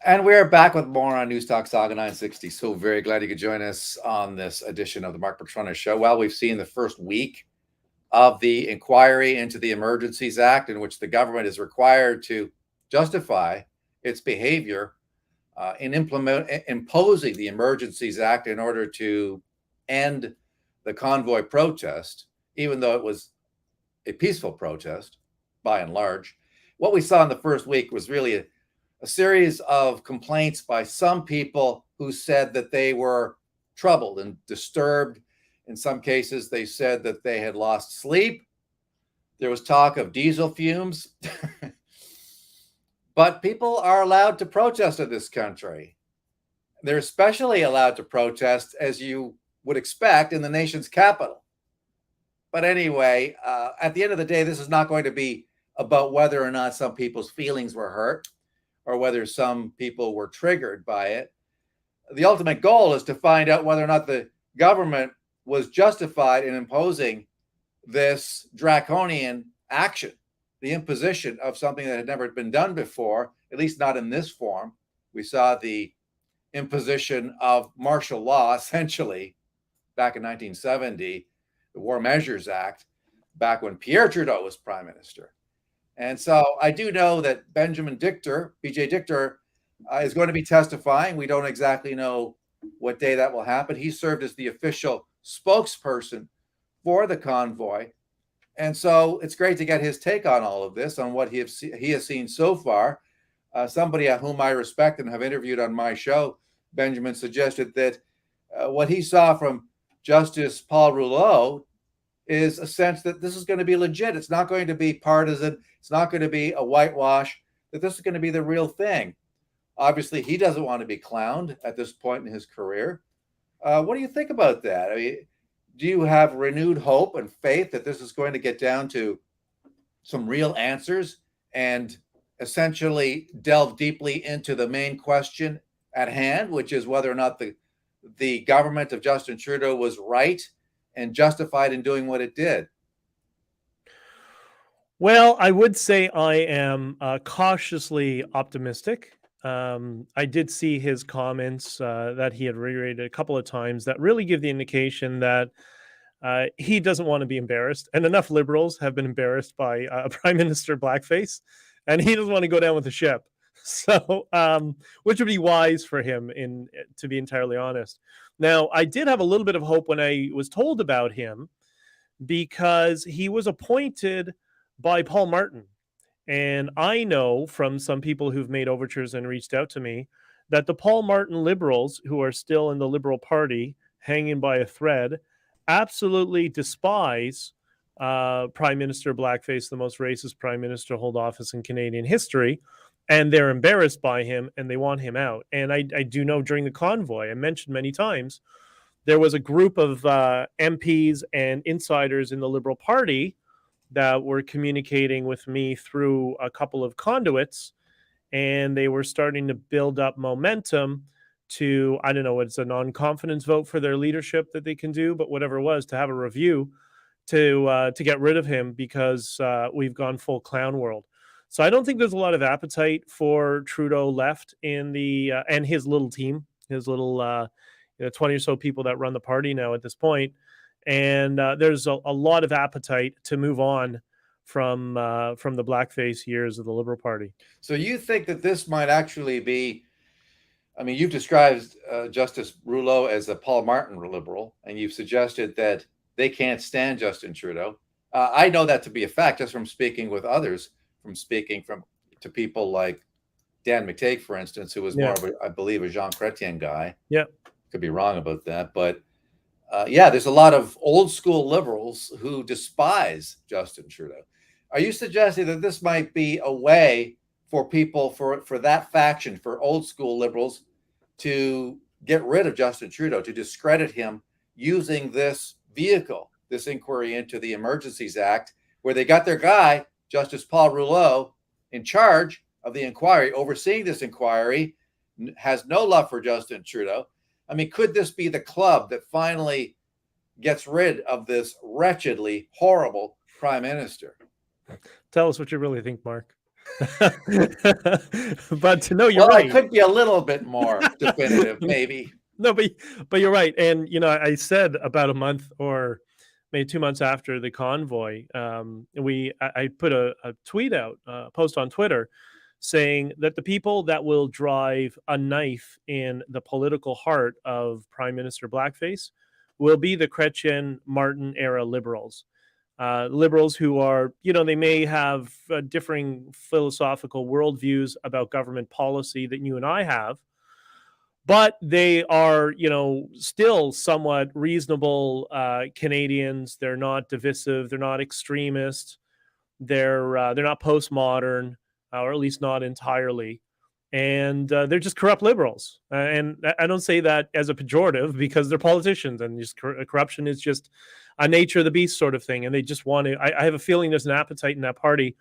And we're back with more on News Talk Saga 960. So very glad you could join us on this edition of the Mark Petrona Show. Well, we've seen the first week of the inquiry into the Emergencies Act, in which the government is required to justify its behavior in imposing the Emergencies Act in order to end the convoy protest, even though it was a peaceful protest by and large. What we saw in the first week was really a series of complaints by some people who said that they were troubled and disturbed. In some cases, they said that they had lost sleep. There was talk of diesel fumes. But people are allowed to protest in this country. They're especially allowed to protest, as you would expect, in the nation's capital. But anyway, at the end of the day, this is not going to be about whether or not some people's feelings were hurt or whether some people were triggered by it. The ultimate goal is to find out whether or not the government was justified in imposing this draconian action, the imposition of something that had never been done before, at least not in this form. We saw the imposition of martial law, essentially, back in 1970, the War Measures Act, back when Pierre Trudeau was prime minister. And so I do know that Benjamin Dichter, BJ Dichter, is going to be testifying. We don't exactly know what day that will happen. He served as the official spokesperson for the convoy. And so it's great to get his take on all of this, on what he has seen so far. Somebody whom I respect and have interviewed on my show, Benjamin, suggested that what he saw from Justice Paul Rouleau is a sense that this is going to be legit. It's not going to be partisan. It's not going to be a whitewash, that this is going to be the real thing. Obviously, he doesn't want to be clowned at this point in his career. What do you think about that? I mean, do you have renewed hope and faith that this is going to get down to some real answers and essentially delve deeply into the main question at hand, which is whether or not the government of Justin Trudeau was right and justified in doing what it did? Well, I would say I am cautiously optimistic. I did see his comments that he had reiterated a couple of times that really give the indication that he doesn't want to be embarrassed. And enough liberals have been embarrassed by Prime Minister Blackface, and he doesn't want to go down with the ship. So, which would be wise for him, to be entirely honest. Now, I did have a little bit of hope when I was told about him, because he was appointed by Paul Martin. And I know from some people who've made overtures and reached out to me that the Paul Martin liberals, who are still in the Liberal Party, hanging by a thread, absolutely despise Prime Minister Blackface, the most racist prime minister to hold office in Canadian history. And they're embarrassed by him and they want him out. And I do know during the convoy, I mentioned many times, there was a group of MPs and insiders in the Liberal Party that were communicating with me through a couple of conduits, and they were starting to build up momentum to, I don't know, it's a non-confidence vote for their leadership that they can do, but whatever it was, to have a review to get rid of him because we've gone full clown world. So I don't think there's a lot of appetite for Trudeau left in the and his little team, his little 20 or so people that run the party now at this point. And there's a lot of appetite to move on from the blackface years of the Liberal Party. So you think that this might actually be, I mean, you've described Justice Rouleau as a Paul Martin liberal, and you've suggested that they can't stand Justin Trudeau. I know that to be a fact just from speaking with others, from speaking to people like Dan McTeague, for instance, who was more of, I believe, a Jean Chrétien guy. Yeah. Could be wrong about that. But yeah, there's a lot of old school liberals who despise Justin Trudeau. Are you suggesting that this might be a way for people, for that faction, for old school liberals, to get rid of Justin Trudeau, to discredit him using this vehicle, this inquiry into the Emergencies Act, where they got their guy, Justice Paul Rouleau, in charge of the inquiry, overseeing this inquiry, has no love for Justin Trudeau? I mean, could this be the club that finally gets rid of this wretchedly horrible prime minister? Tell us what you really think, Mark. But no, you're Well, I right. could be a little bit more definitive, maybe. No, but you're right. And I said about a month or maybe 2 months after the convoy, I put a tweet out, a post on Twitter, saying that the people that will drive a knife in the political heart of Prime Minister Blackface will be the Chrétien Martin era liberals. Liberals who are, they may have differing philosophical worldviews about government policy that you and I have, but they are, still somewhat reasonable Canadians. They're not divisive. They're not extremist. They're not postmodern, or at least not entirely. And they're just corrupt liberals. And I don't say that as a pejorative because they're politicians, and just corruption is just a nature of the beast sort of thing. And they just want to. I have a feeling there's an appetite in that party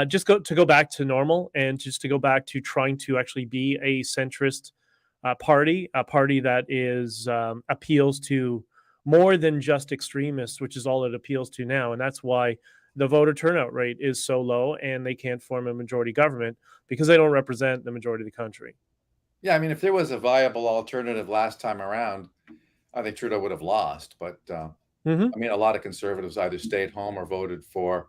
just to go back to normal, and just to go back to trying to actually be a centrist party, a party that is appeals to more than just extremists, which is all it appeals to now. And that's why the voter turnout rate is so low, and they can't form a majority government because they don't represent the majority of the country. Yeah, I mean, if there was a viable alternative last time around, I think Trudeau would have lost. But I mean, a lot of conservatives either stayed home or voted for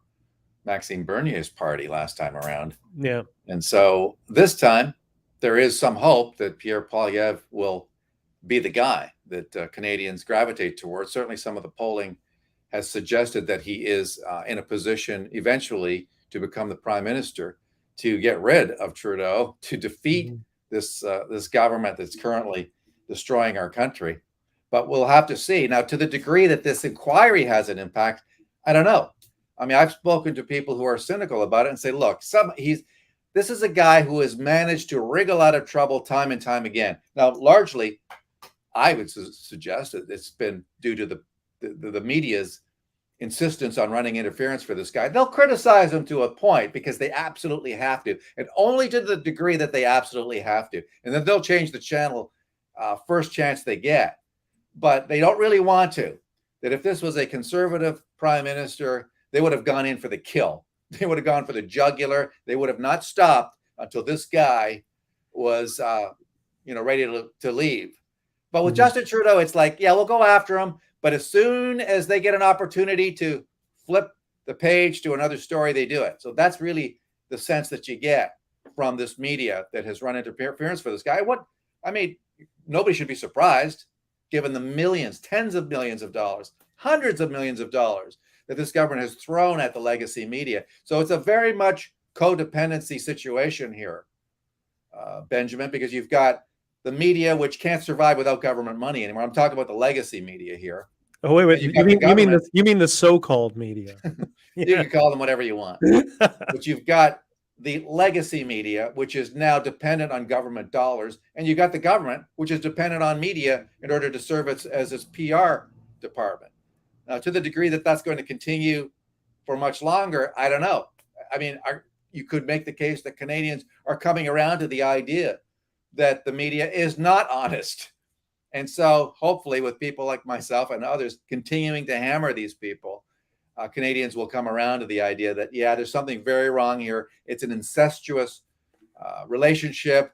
Maxime Bernier's party last time around. Yeah. And so this time, there is some hope that Pierre Poilievre will be the guy that Canadians gravitate towards. Certainly, some of the polling has suggested that he is in a position eventually to become the prime minister, to get rid of Trudeau, to defeat this government that's currently destroying our country. But we'll have to see. Now, to the degree that this inquiry has an impact, I don't know. I mean, I've spoken to people who are cynical about it and say, look, this is a guy who has managed to wriggle out of trouble time and time again. Now, largely, I would suggest that it's been due to the media's insistence on running interference for this guy. They'll criticize him to a point because they absolutely have to, and only to the degree that they absolutely have to. And then they'll change the channel first chance they get. But they don't really want to. That if this was a conservative prime minister, they would have gone in for the kill. They would have gone for the jugular. They would have not stopped until this guy was, ready to leave. But with Justin Trudeau, it's like, yeah, we'll go after him. But as soon as they get an opportunity to flip the page to another story, they do it. So that's really the sense that you get from this media that has run interference for this guy. Nobody should be surprised, given the millions, tens of millions of dollars, hundreds of millions of dollars that this government has thrown at the legacy media. So it's a very much codependency situation here, Benjamin, because you've got the media, which can't survive without government money anymore. I'm talking about the legacy media here. Oh, wait. You mean the so-called media? You can call them whatever you want. But you've got the legacy media, which is now dependent on government dollars, and you got the government, which is dependent on media in order to serve as its PR department. Now, to the degree that that's going to continue for much longer, I don't know. I mean, you could make the case that Canadians are coming around to the idea that the media is not honest. And so hopefully with people like myself and others continuing to hammer these people, Canadians will come around to the idea that, yeah, there's something very wrong here. It's an incestuous relationship,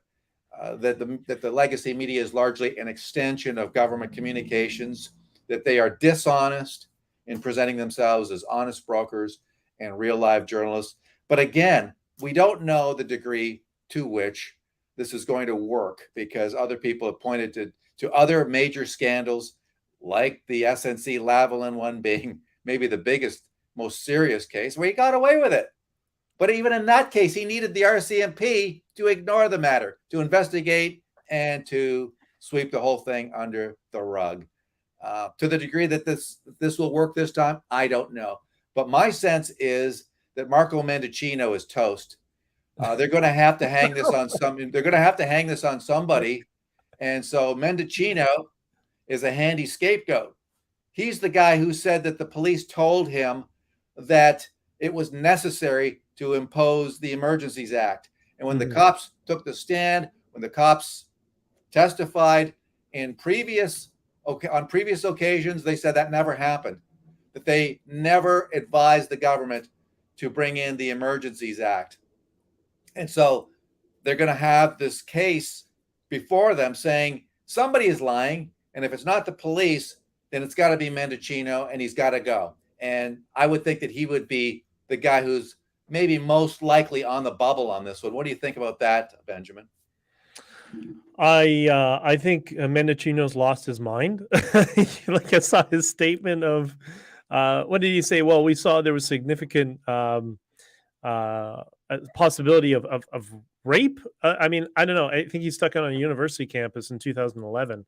that the legacy media is largely an extension of government communications, that they are dishonest in presenting themselves as honest brokers and real live journalists. But again, we don't know the degree to which this is going to work, because other people have pointed to other major scandals, like the SNC Lavalin one being maybe the biggest, most serious case, where he got away with it. But even in that case, he needed the RCMP to ignore the matter, to investigate, and to sweep the whole thing under the rug. To the degree that this will work this time, I don't know. But my sense is that Marco Mendicino is toast. They're going to have to hang this on They're going to have to hang this on somebody, and so Mendicino is a handy scapegoat. He's the guy who said that the police told him that it was necessary to impose the Emergencies Act, and when the cops took the stand, when the cops testified on previous occasions, they said that never happened, that they never advised the government to bring in the Emergencies Act. And so they're going to have this case before them saying somebody is lying. And if it's not the police, then it's got to be Mendocino and he's got to go. And I would think that he would be the guy who's maybe most likely on the bubble on this one. What do you think about that, Benjamin? I think Mendocino's lost his mind. Like I saw his statement of what did he say? Well, we saw there was significant possibility of rape. I mean, I don't know. I think he's stuck on a university campus in 2011,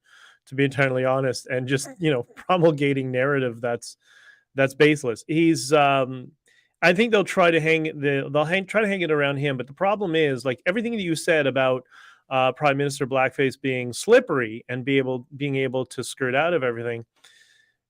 to be entirely honest, and just promulgating narrative that's baseless. He's I think they'll try to try to hang it around him, but the problem is, like everything that you said about Prime Minister Blackface being slippery and being able to skirt out of everything,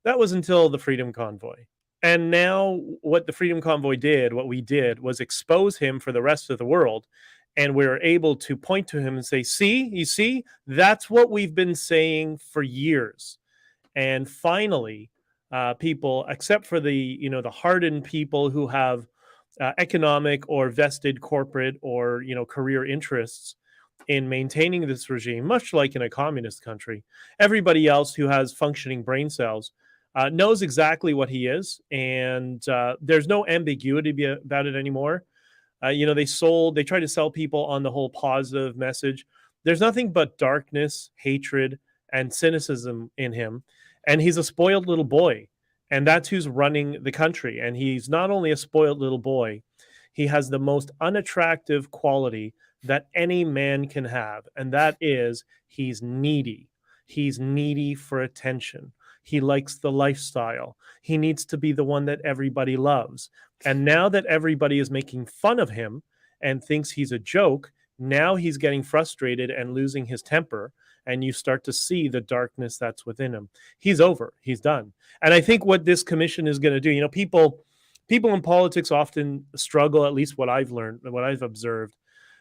that was until the Freedom Convoy. And now what the Freedom Convoy did, what we did, was expose him for the rest of the world. And we're able to point to him and say, see, you see, that's what we've been saying for years. And finally, people, except for the hardened people who have economic or vested corporate or career interests in maintaining this regime, much like in a communist country, everybody else who has functioning brain cells knows exactly what he is, and there's no ambiguity about it anymore. They try to sell people on the whole positive message. There's nothing but darkness, hatred, and cynicism in him, and he's a spoiled little boy, and that's who's running the country. And he's not only a spoiled little boy, he has the most unattractive quality that any man can have, and that is he's needy. He's needy for attention. He likes the lifestyle. He needs to be the one that everybody loves. And now that everybody is making fun of him and thinks he's a joke, now he's getting frustrated and losing his temper. And you start to see the darkness that's within him. He's over. He's done. And I think what this commission is going to do, people in politics often struggle, at least what I've learned, what I've observed.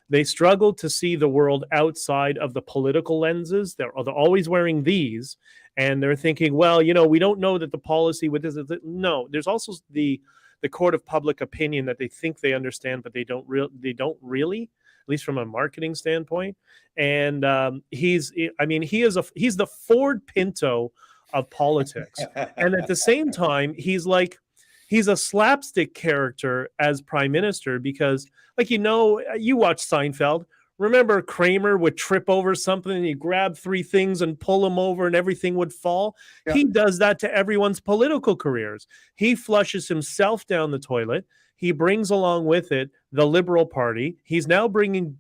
They struggle to see the world outside of the political lenses. They're always wearing these, and they're thinking, well, we don't know that the policy with this. No, there's also the court of public opinion that they think they understand, but they don't really, at least from a marketing standpoint. And he's the Ford Pinto of politics, and at the same time, he's a slapstick character as prime minister because, you watch Seinfeld. Remember Kramer would trip over something and he'd grab three things and pull them over and everything would fall? Yeah. He does that to everyone's political careers. He flushes himself down the toilet. He brings along with it the Liberal Party. He's now bring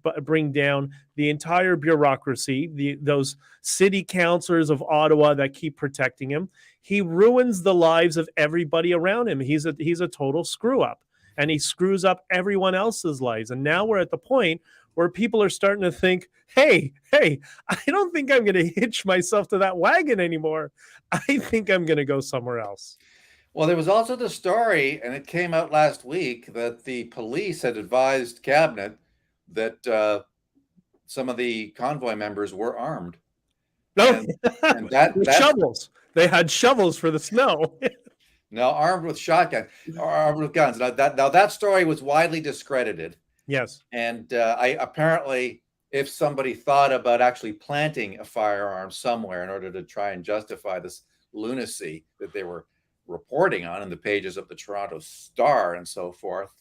down the entire bureaucracy, those city councillors of Ottawa that keep protecting him. He ruins the lives of everybody around him. He's a total screw up, and he screws up everyone else's lives. And now we're at the point where people are starting to think, hey, I don't think I'm going to hitch myself to that wagon anymore. I think I'm going to go somewhere else. Well, there was also the story, and it came out last week, that the police had advised cabinet that some of the convoy members were armed. No, and that's shovels. They had shovels for the snow. No, armed with shotguns, or armed with guns. Now that story was widely discredited. Yes. And apparently, if somebody thought about actually planting a firearm somewhere in order to try and justify this lunacy that they were reporting on in the pages of the Toronto Star and so forth,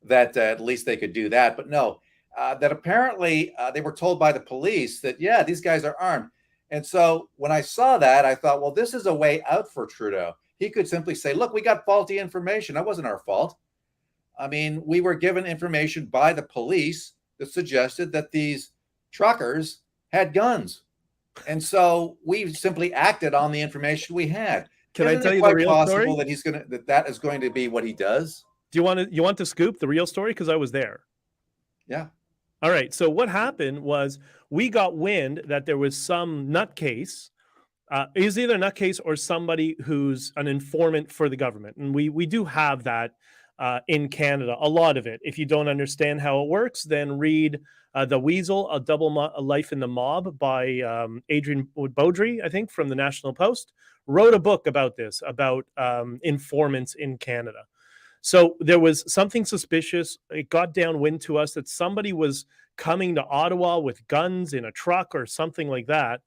that at least they could do that. But no, that apparently they were told by the police that, yeah, these guys are armed. And so when I saw that, I thought, well, this is a way out for Trudeau. He could simply say, look, we got faulty information. That wasn't our fault. I mean, we were given information by the police that suggested that these truckers had guns. And so we simply acted on the information we had. Can I tell you the real story? That is going to be what he does. Do you want to scoop the real story? Because I was there. Yeah. All right. So what happened was we got wind that there was some nutcase. It was either a nutcase or somebody who's an informant for the government. And we do have that in Canada, a lot of it. If you don't understand how it works, then read The Weasel, A Double Life in the Mob by Adrian Baudry, I think, from the National Post. Wrote a book about this, about informants in Canada. So there was something suspicious. It got downwind to us that somebody was coming to Ottawa with guns in a truck or something like that.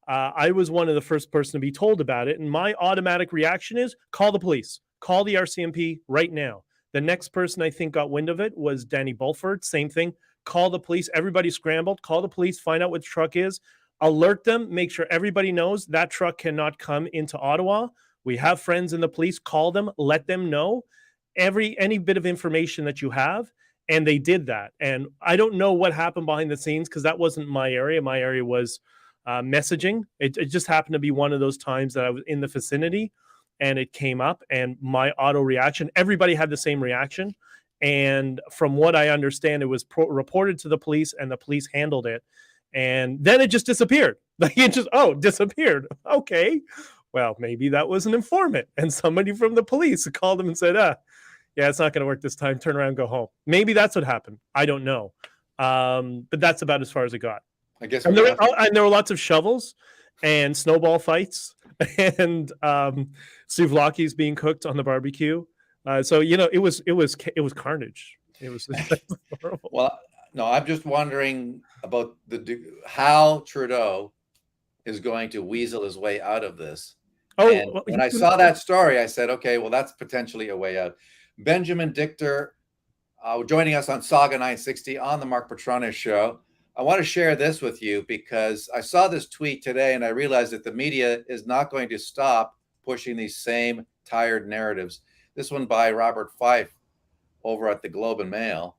I was one of the first person to be told about it. And my automatic reaction is call the police, call the RCMP right now. The next person I think got wind of it was Danny Bulford. Same thing. Call the police. Everybody scrambled. Call the police. Find out what the truck is. Alert them. Make sure everybody knows that truck cannot come into Ottawa. We have friends in the police. Call them. Let them know any bit of information that you have. And they did that. And I don't know what happened behind the scenes because that wasn't my area. My area was messaging. It just happened to be one of those times that I was in the vicinity and it came up, and my auto reaction, everybody had the same reaction. And from what I understand, it was reported to the police and the police handled it. And then it just disappeared. Like it just, disappeared. Okay. Well, maybe that was an informant and somebody from the police called them and said, yeah, it's not going to work this time. Turn around, go home. Maybe that's what happened. I don't know. But that's about as far as it got. I guess. And there were lots of shovels and snowball fights and souvlaki's being cooked on the barbecue. So it was carnage. It was horrible. Well, no, I'm just wondering about how Trudeau is going to weasel his way out of this. When I saw that story, I said, okay, well, that's potentially a way out. Benjamin Dichter, joining us on Saga 960 on the Mark Petronis Show. I want to share this with you because I saw this tweet today and I realized that the media is not going to stop pushing these same tired narratives. This one by Robert Fife over at the Globe and Mail.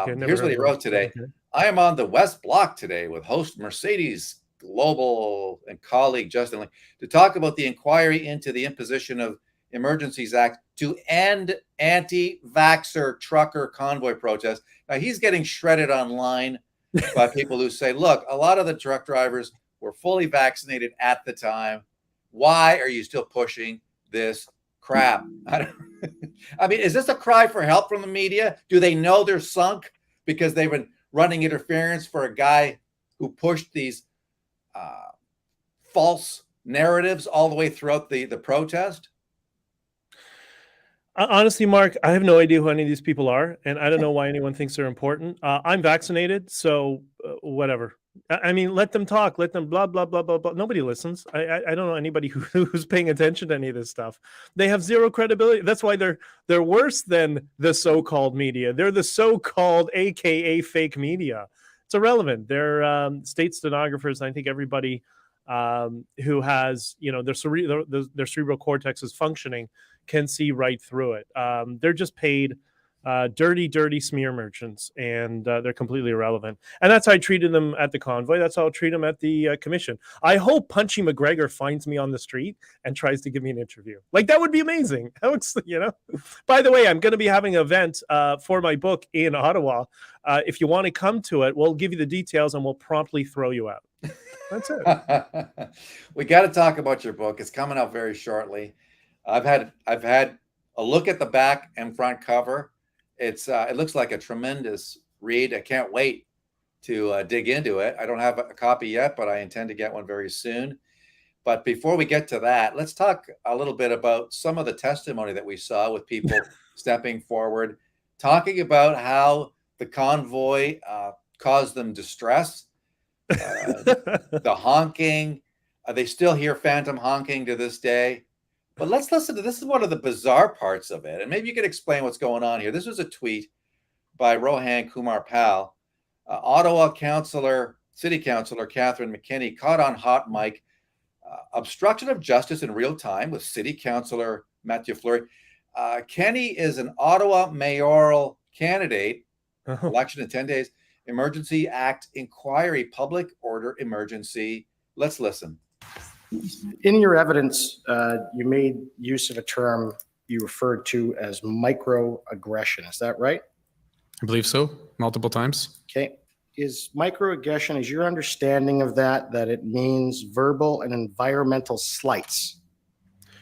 Here's what he wrote today. Okay. I am on the West Block today with host Mercedes Global and colleague Justin Lee to talk about the inquiry into the imposition of Emergencies Act to end anti-vaxxer trucker convoy protests. Now, he's getting shredded online by people who say, look, a lot of the truck drivers were fully vaccinated at the time. Why are you still pushing this crap? I mean, is this a cry for help from the media? Do they know they're sunk because they've been running interference for a guy who pushed these false narratives all the way throughout the protest? Honestly, Mark, I have no idea who any of these people are, and I don't know why anyone thinks they're important. I'm vaccinated, so whatever. I mean, let them talk. Let them blah, blah, blah, blah, blah. Nobody listens. I don't know anybody who's paying attention to any of this stuff. They have zero credibility. That's why they're worse than the so-called media. They're the so-called AKA fake media. It's irrelevant. They're state stenographers. And I think everybody who has, their cerebral cortex is functioning can see right through it. They're just paid dirty smear merchants, and they're completely irrelevant. And that's how I treated them at the Convoy. That's how I'll treat them at the commission. I hope Punchy McGregor finds me on the street and tries to give me an interview. Like, that would be amazing. By the way, I'm going to be having an event for my book in Ottawa. If you want to come to it, we'll give you the details and we'll promptly throw you out. That's it. We got to talk about your book. It's coming out very shortly. I've had a look at the back and front cover. It looks like a tremendous read. I can't wait to dig into it. I don't have a copy yet, but I intend to get one very soon. But before we get to that, let's talk a little bit about some of the testimony that we saw with people stepping forward, talking about how the convoy caused them distress, the honking. They still hear phantom honking to this day. But let's listen to this. Is one of the bizarre parts of it. And maybe you could explain what's going on here. This was a tweet by Rohan Kumar Pal. Ottawa City Councillor Catherine McKinney caught on hot mic obstruction of justice in real time with City Councillor Mathieu Fleury. Kenny is an Ottawa mayoral candidate. Election in 10 days. Emergency Act inquiry, public order emergency. Let's listen. In your evidence, you made use of a term you referred to as microaggression. Is that right? I believe so, multiple times. Okay. Is microaggression, is your understanding of that it means verbal and environmental slights?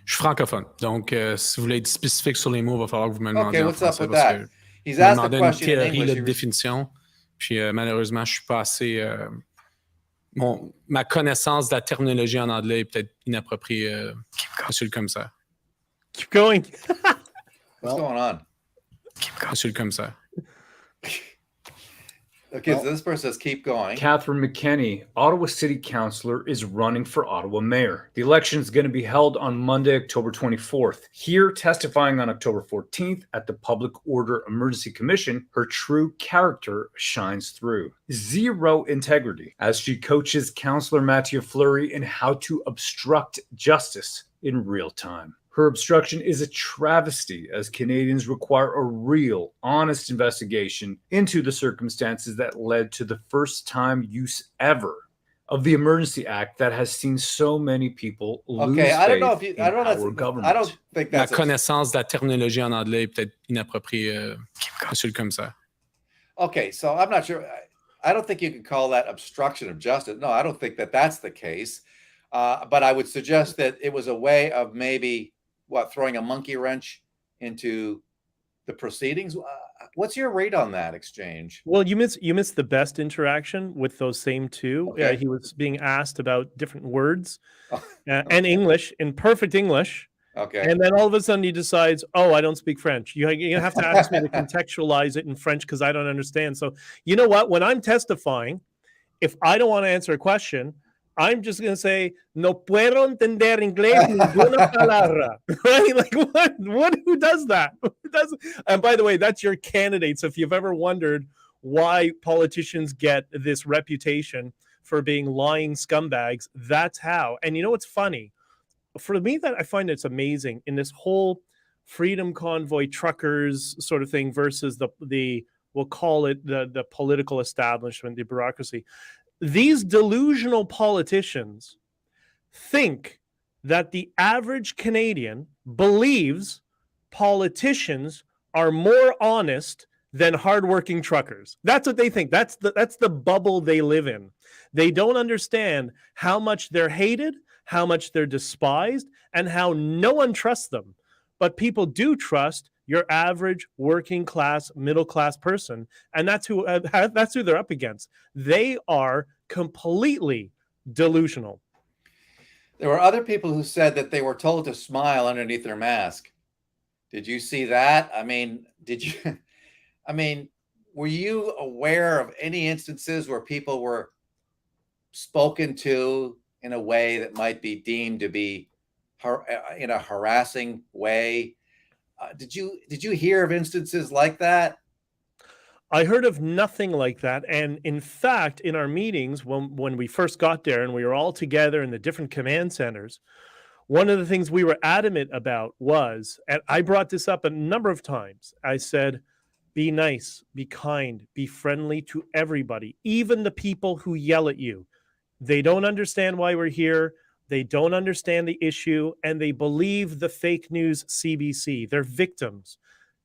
Je suis francophone, donc si vous voulez être spécifique sur les mots, il va falloir que vous me demandiez en français. What's up with that? He's asked the question in English. De définition, puis malheureusement, je suis pas assez... ma connaissance de la terminologie en anglais est peut-être inappropriée, monsieur le commissaire. Keep going. What's going on? Monsieur le commissaire. Okay, so this person says keep going. Catherine McKenney, Ottawa City Councillor, is running for Ottawa Mayor. The election is going to be held on Monday, October 24th. Here, testifying on October 14th at the Public Order Emergency Commission, her true character shines through. Zero integrity, as she coaches Councillor Mathieu Fleury in how to obstruct justice in real time. Her obstruction is a travesty, as Canadians require a real, honest investigation into the circumstances that led to the first-time use ever of the Emergency Act that has seen so many people lose I don't know if faith you. I in don't our know. government. I don't think Ma that's. connaissance de la terminologie en anglais est peut-être inappropriée, monsieur le commissaire. Okay, so I'm not sure. I don't think you can call that obstruction of justice. No, I don't think that that's the case. But I would suggest that it was a way of maybe throwing a monkey wrench into the proceedings. What's your rate on that exchange? Well, you missed the best interaction with those same two. Okay. He was being asked about different words and English in perfect English. Okay. And then all of a sudden he decides, oh, I don't speak French. You have to ask me to contextualize it in French because I don't understand. So you know what? When I'm testifying, if I don't want to answer a question, I'm just going to say, no puedo entender inglés ninguna palabra. Right? Like, what? Who does that? And by the way, that's your candidate. So if you've ever wondered why politicians get this reputation for being lying scumbags, that's how. And you know what's funny? For me, that I find it's amazing in this whole freedom convoy truckers sort of thing versus the we'll call it the political establishment, the bureaucracy. These delusional politicians think that the average Canadian believes politicians are more honest than hardworking truckers. That's what they think. That's the bubble they live in. They don't understand how much they're hated, how much they're despised, and how no one trusts them. But people do trust your average working class, middle class person, and that's who they're up against. They are completely delusional. There were other people who said that they were told to smile underneath their mask. Did you see that? I mean, were you aware of any instances where people were spoken to in a way that might be deemed to be in a harassing way? Did you hear of instances like that? I heard of nothing like that. And in fact, in our meetings, when we first got there and we were all together in the different command centers, one of the things we were adamant about was, and I brought this up a number of times, I said, be nice, be kind, be friendly to everybody, even the people who yell at you. They don't understand why we're here. They don't understand the issue, and they believe the fake news CBC. They're victims.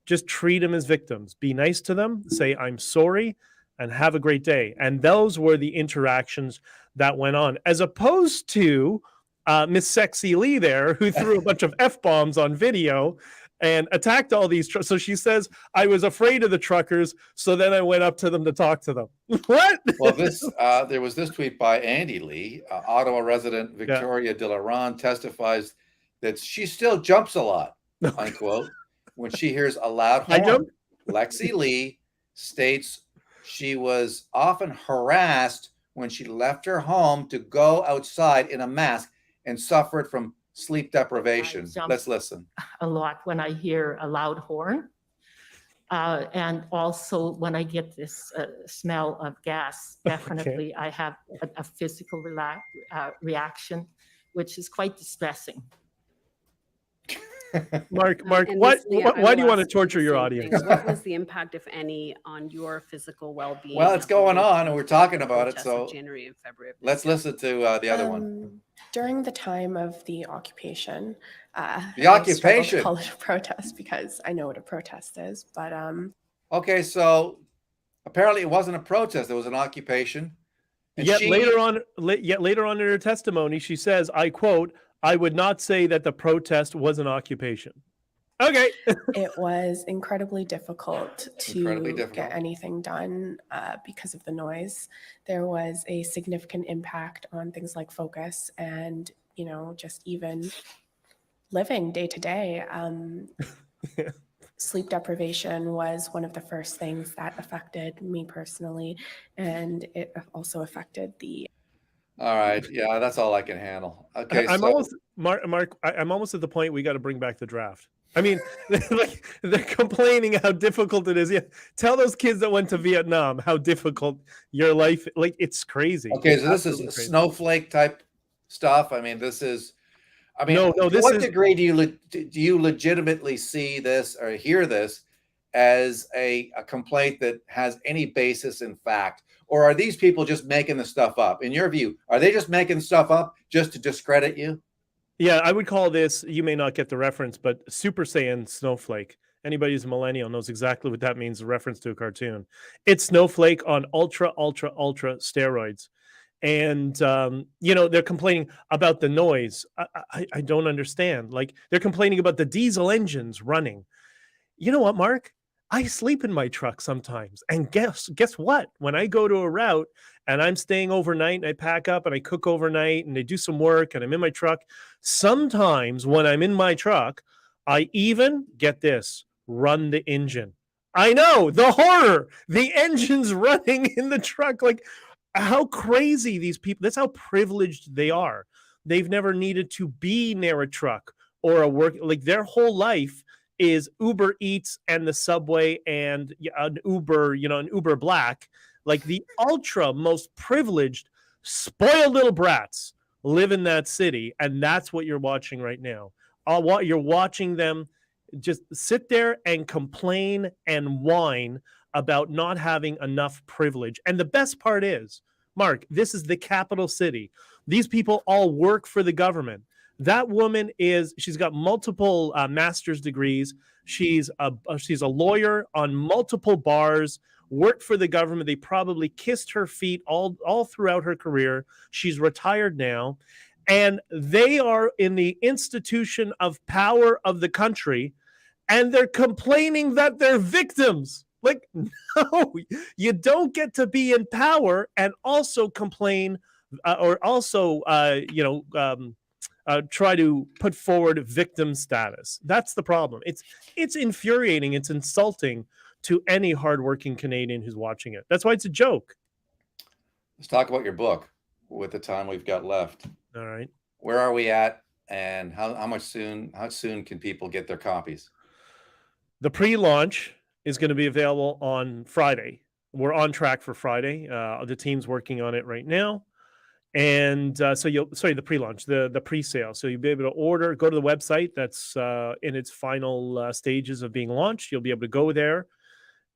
Just treat them as victims. Be nice to them. Say, I'm sorry, and have a great day. And those were the interactions that went on, as opposed to Miss Sexy Lee there, who threw a bunch of F-bombs on video and attacked all these. So she says, I was afraid of the truckers, so then I went up to them to talk to them. What? Well, there was this tweet by Andy Lee, Ottawa resident Victoria de Laurent testifies that she still jumps a lot, unquote, when she hears a loud horn. Lexi Lee states she was often harassed when she left her home to go outside in a mask and suffered from sleep deprivation. Let's listen. A lot when I hear a loud horn. And also when I get this smell of gas, definitely I have a physical reaction, which is quite distressing. Mark, why do you want to torture your audience? What was the impact, if any, on your physical well-being? Well, it's going on, and we're talking about it. So January and February. Let's listen to the other one. During the time of the occupation, I struggle to call it a protest because I know what a protest is. But okay, so apparently it wasn't a protest; it was an occupation. And yet later on in her testimony, she says, I quote, I would not say that the protest was an occupation. Okay. It was incredibly difficult to get anything done because of the noise. There was a significant impact on things like focus and, just even living day to day. sleep deprivation was one of the first things that affected me personally, and it also affected the. All right. Yeah, that's all I can handle. Okay, I'm so almost Mark. I'm almost at the point we got to bring back the draft. I mean, like they're complaining how difficult it is. Yeah, tell those kids that went to Vietnam how difficult your life. Like it's crazy. okay, It's so this absolutely is crazy. snowflake type stuff. I mean, this is. I mean, No, to this what is degree do you legitimately see this or hear this as a complaint that has any basis in fact? Or are these people just making the stuff up? In your view, are they just making stuff up just to discredit you? Yeah, I would call this, you may not get the reference, but Super Saiyan Snowflake. Anybody who's a millennial knows exactly what that means, a reference to a cartoon. It's Snowflake on ultra, ultra, ultra steroids. And, they're complaining about the noise. I don't understand. Like, they're complaining about the diesel engines running. You know what, Mark? I sleep in my truck sometimes. And guess what? When I go to a route and I'm staying overnight and I pack up and I cook overnight and I do some work and I'm in my truck, sometimes when I'm in my truck, I even get this, run the engine. I know the horror, the engine's running in the truck. Like how crazy these people, that's how privileged they are. They've never needed to be near a truck or a work, like their whole life is Uber Eats and the Subway and an Uber Black, like the ultra most privileged, spoiled little brats live in that city. And that's what you're watching right now. You're watching them just sit there and complain and whine about not having enough privilege. And the best part is, Mark, this is the capital city. These people all work for the government. That woman she's got multiple master's degrees. She's a lawyer on multiple bars, worked for the government. They probably kissed her feet all throughout her career. She's retired now. And they are in the institution of power of the country, and they're complaining that they're victims. Like, no, you don't get to be in power and also complain or also, try to put forward victim status. That's the problem. It's infuriating. It's insulting to any hardworking Canadian who's watching it. That's why it's a joke. Let's talk about your book with the time we've got left. All right. Where are we at, and how soon can people get their copies? The pre-launch is going to be available on Friday. We're on track for Friday. The team's working on it right now. And the pre-launch, the pre-sale. So you'll be able to go to the website that's in its final stages of being launched. You'll be able to go there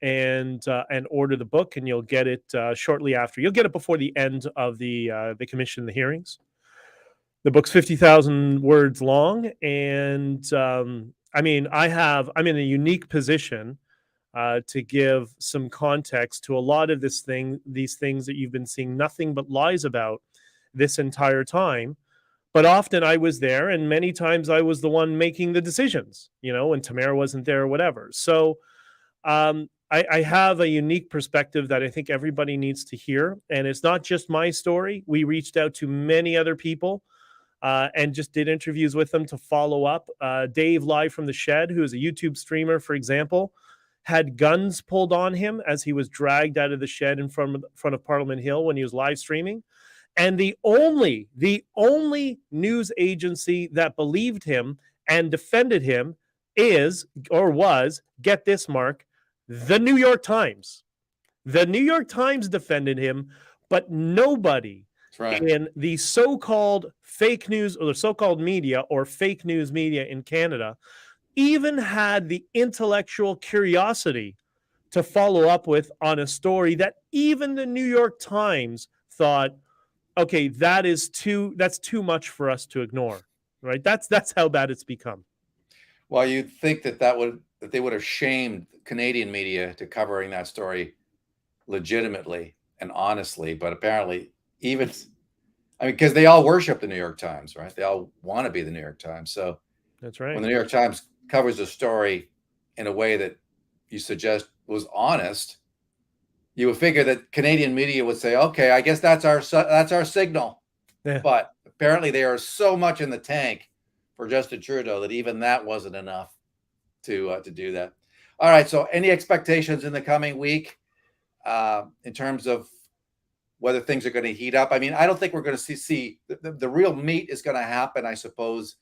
and order the book, and you'll get it shortly after. You'll get it before the end of the commission, the hearings. The book's 50,000 words long, and I'm in a unique position to give some context to a lot of these things that you've been seeing nothing but lies about this entire time. But often I was there, and many times I was the one making the decisions, when Tamara wasn't there or whatever. So I have a unique perspective that I think everybody needs to hear. And it's not just my story. We reached out to many other people and just did interviews with them to follow up. Dave Live from the Shed, who is a YouTube streamer, for example, had guns pulled on him as he was dragged out of the shed in front of Parliament Hill when he was live streaming. And the only news agency that believed him and defended him was, get this, Mark, the New York Times. The New York Times defended him, but nobody in the so-called fake news or the so-called media or fake news media in Canada even had the intellectual curiosity to follow up with on a story that even the New York Times thought, okay, that's too much for us to ignore, right? That's how bad it's become. Well, you'd think that they would have shamed Canadian media to covering that story legitimately and honestly, but apparently because they all worship the New York Times, right? They all want to be the New York Times. So that's right. When the New York Times covers a story in a way that you suggest was honest, you would figure that Canadian media would say, okay, I guess that's our signal. Yeah. But apparently they are so much in the tank for Justin Trudeau that even that wasn't enough to do that. All right. So any expectations in the coming week in terms of whether things are going to heat up? I mean, I don't think we're going to see the real meat is going to happen, I suppose,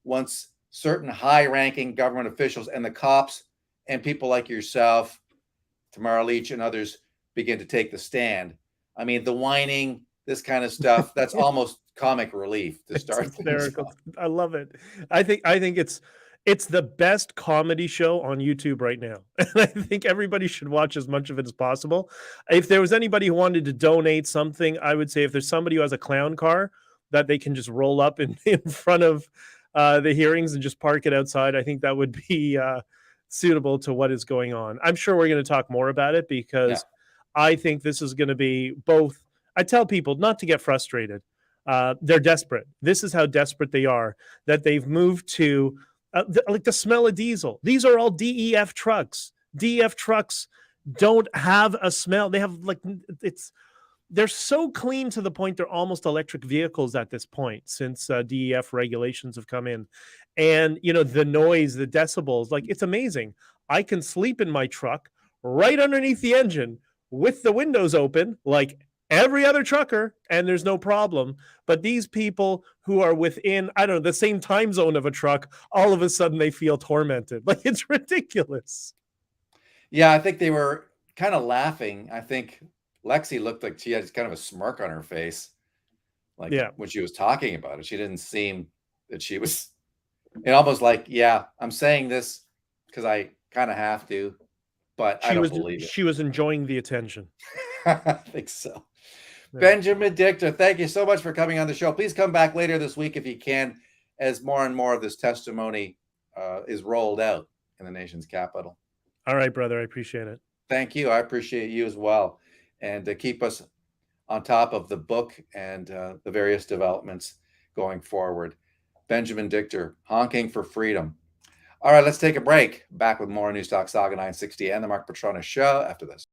once certain high-ranking government officials and the cops and people like yourself, Tamara Leach, and others begin to take the stand. I mean, the whining, this kind of stuff, that's almost comic relief to start things off. I love it. I think it's the best comedy show on YouTube right now. And I think everybody should watch as much of it as possible. If there was anybody who wanted to donate something, I would say if there's somebody who has a clown car that they can just roll up in front of the hearings and just park it outside, I think that would be suitable to what is going on. I'm sure we're going to talk more about it because I think this is going to be both. I tell people not to get frustrated. They're desperate. This is how desperate they are, that they've moved to like the smell of diesel. These are all DEF trucks. DEF trucks don't have a smell. They have they're so clean to the point they're almost electric vehicles at this point since DEF regulations have come in. And, you know, the noise, the decibels, like it's amazing. I can sleep in my truck right underneath the engine with the windows open, like every other trucker, and there's no problem. But these people who are within, I don't know, the same time zone of a truck, all of a sudden they feel tormented. Like it's ridiculous. Yeah, I think they were kind of laughing. I think Lexi looked like she had kind of a smirk on her face. Like when she was talking about it, she didn't seem that she was, it almost like, yeah, I'm saying this because I kind of have to, but I don't believe it. She was enjoying the attention. I think so. Yeah. Benjamin Dichter, thank you so much for coming on the show. Please come back later this week if you can, as more and more of this testimony is rolled out in the nation's capital. All right, brother. I appreciate it. Thank you. I appreciate you as well. And to keep us on top of the book and the various developments going forward. Benjamin Dichter, honking for freedom. All right, let's take a break. Back with more News Talk Saga 960 and the Mark Petronis Show after this.